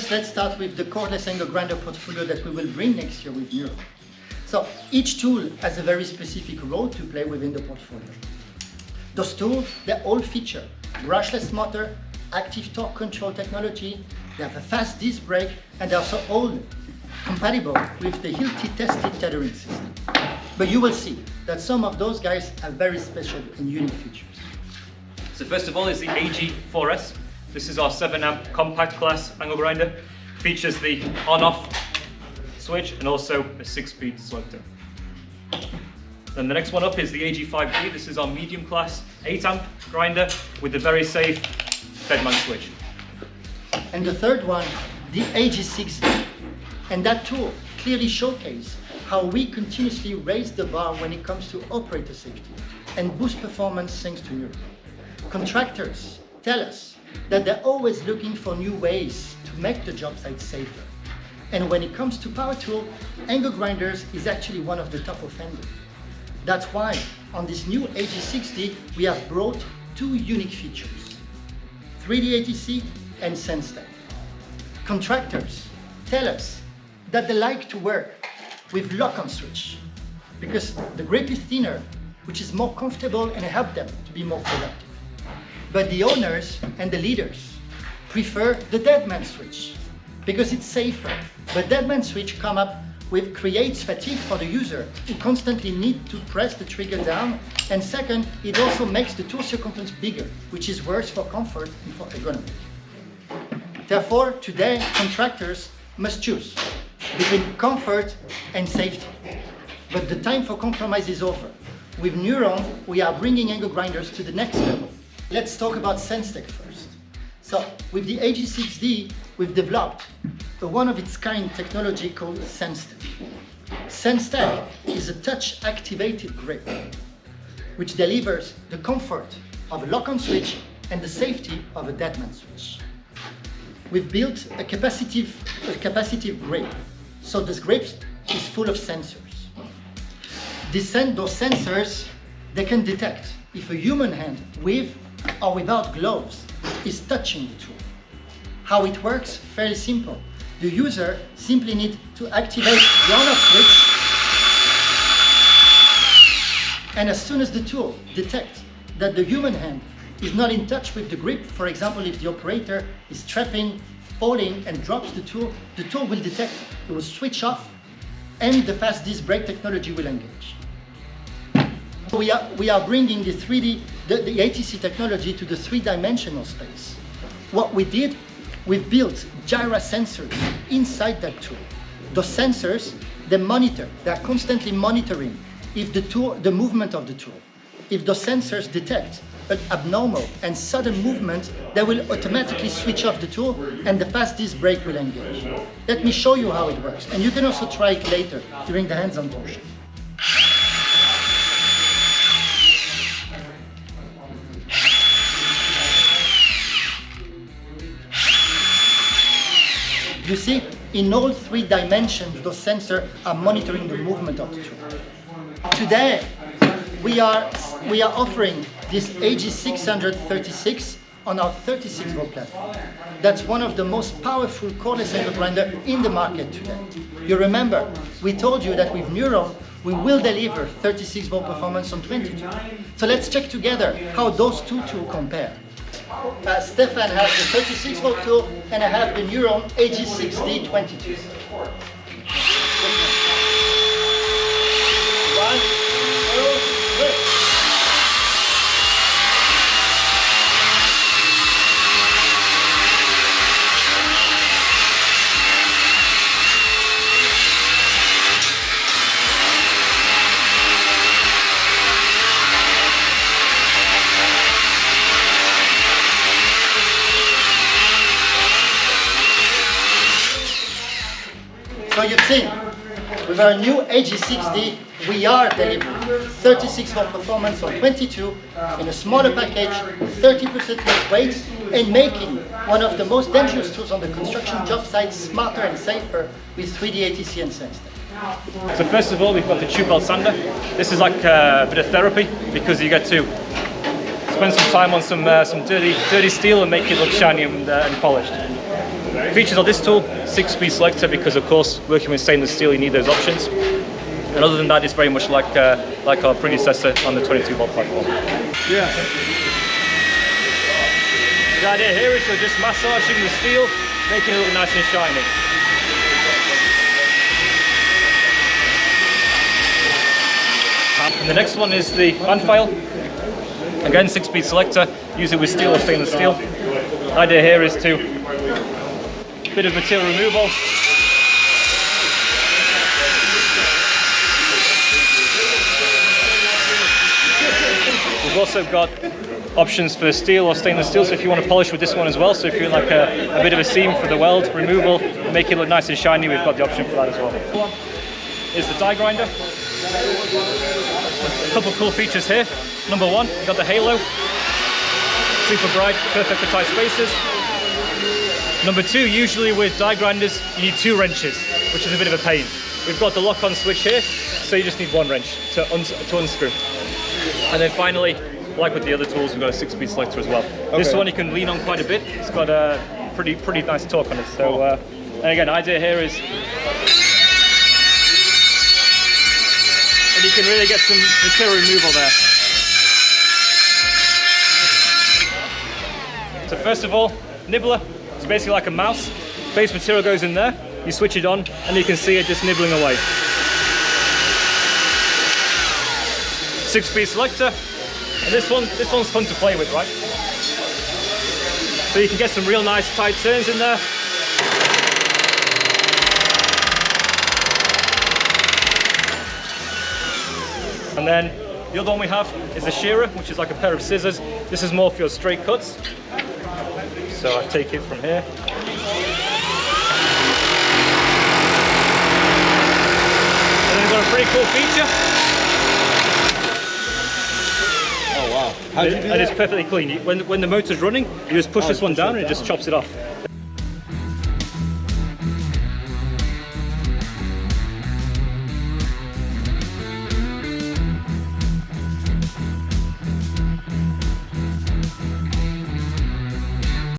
First, let's start with the cordless angle grinder portfolio that we will bring next year with NURON. So each tool has a very specific role to play within the portfolio. Those tools, they all feature brushless motor, active torque control technology, they have a fast disc brake, and they're also all compatible with the HILTI tested tethering system. But you will see that some of those guys have very special and unique features. So first of all is the AG4S. This is our 7 amp compact class angle grinder. Features the on-off switch and also a 6-speed selector. Then the next one up is the AG5D. This is our medium class 8 amp grinder with the very safe bedman switch. And the third one, the AG6D. And that tool clearly showcases how we continuously raise the bar when it comes to operator safety and boost performance thanks to NURON. Contractors tell us that they're always looking for new ways to make the job site safer. And when it comes to power tool, angle grinders is actually one of the top offenders. That's why on this new AG6D we have brought 2 unique features, 3D ATC and SensTech. Contractors tell us that they like to work with lock-on switch because the grip is thinner, which is more comfortable and help them to be more productive. But the owners and the leaders prefer the deadman switch because it's safer. But deadman switch creates fatigue for the user who constantly need to press the trigger down. And second, it also makes the tool circumference bigger, which is worse for comfort and for ergonomy. Therefore, today, contractors must choose between comfort and safety. But the time for compromise is over. With NURON, we are bringing angle grinders to the next level. Let's talk about SensTech first. So, with the AG6D, we've developed a one-of-its-kind technology called SensTech. SensTech is a touch-activated grip, which delivers the comfort of a lock-on switch and the safety of a deadman switch. We've built a capacitive grip, so this grip is full of sensors. Those sensors, they can detect if a human hand with or without gloves is touching the tool. How it works? Fairly simple. The user simply needs to activate the on-off switch, and as soon as the tool detects that the human hand is not in touch with the grip, for example, if the operator is trapping, falling and drops the tool will detect it, will switch off, and the fast disc brake technology will engage. We are bringing the ATC technology to the 3-dimensional space. What we did, we built gyro sensors inside that tool. Those sensors, they are constantly monitoring if the movement of the tool. If those sensors detect an abnormal and sudden movement, they will automatically switch off the tool and the fast disc brake will engage. Let me show you how it works, and you can also try it later during the hands-on portion. You see, in all 3 dimensions, those sensors are monitoring the movement of the tool. Today, we are offering this AG636 on our 36-volt platform. That's one of the most powerful cordless angle grinder in the market today. You remember, we told you that with NURON, we will deliver 36-volt performance on 22. So let's check together how those 2 tools compare. Stefan has the 36-volt tool, and I have the NURON AG6D 22. 1, 2, 3. So you've seen, with our new AG6D, we are delivering 36-volt performance on 22 in a smaller package, 30% less weight, and making one of the most dangerous tools on the construction job site smarter and safer with 3D ATC and SensTech. So first of all, we've got the tube belt sander. This is like a bit of therapy because you get to spend some time on some dirty steel and make it look shiny and polished. Features of this tool, 6-speed selector, because of course working with stainless steel you need those options. And other than that, it's very much like our predecessor on the 22-volt platform. Yeah. The idea here is you're just massaging the steel, making it look nice and shiny. And the next one is the fan file. Again, 6-speed selector, use it with steel or stainless steel. The idea here is to bit of material removal. We've also got options for steel or stainless steel, so if you want to polish with this one as well, so if you're like a bit of a seam for the weld removal, make it look nice and shiny, we've got the option for that as well. Is the die grinder. A couple of cool features here. Number one, you've got the halo, super bright, perfect for tight spaces. Number two, usually with die grinders, you need 2 wrenches, which is a bit of a pain. We've got the lock-on switch here, so you just need 1 wrench to unscrew. And then finally, like with the other tools, we've got a 6-speed selector as well. Okay. This one you can lean on quite a bit. It's got a pretty nice torque on it. So, and again, the idea here is, and you can really get some material removal there. So first of all, Nibbler. It's basically like a mouse. Base material goes in there, you switch it on, and you can see it just nibbling away. 6-speed selector, and this one's fun to play with, right? So you can get some real nice tight turns in there. And then the other one we have is a shearer, which is like a pair of scissors. This is more for your straight cuts. So I take it from here. And then we've got a pretty cool feature. Oh wow. How do you do that? And it's perfectly clean. When the motor's running, you just push this one down and it just chops it off.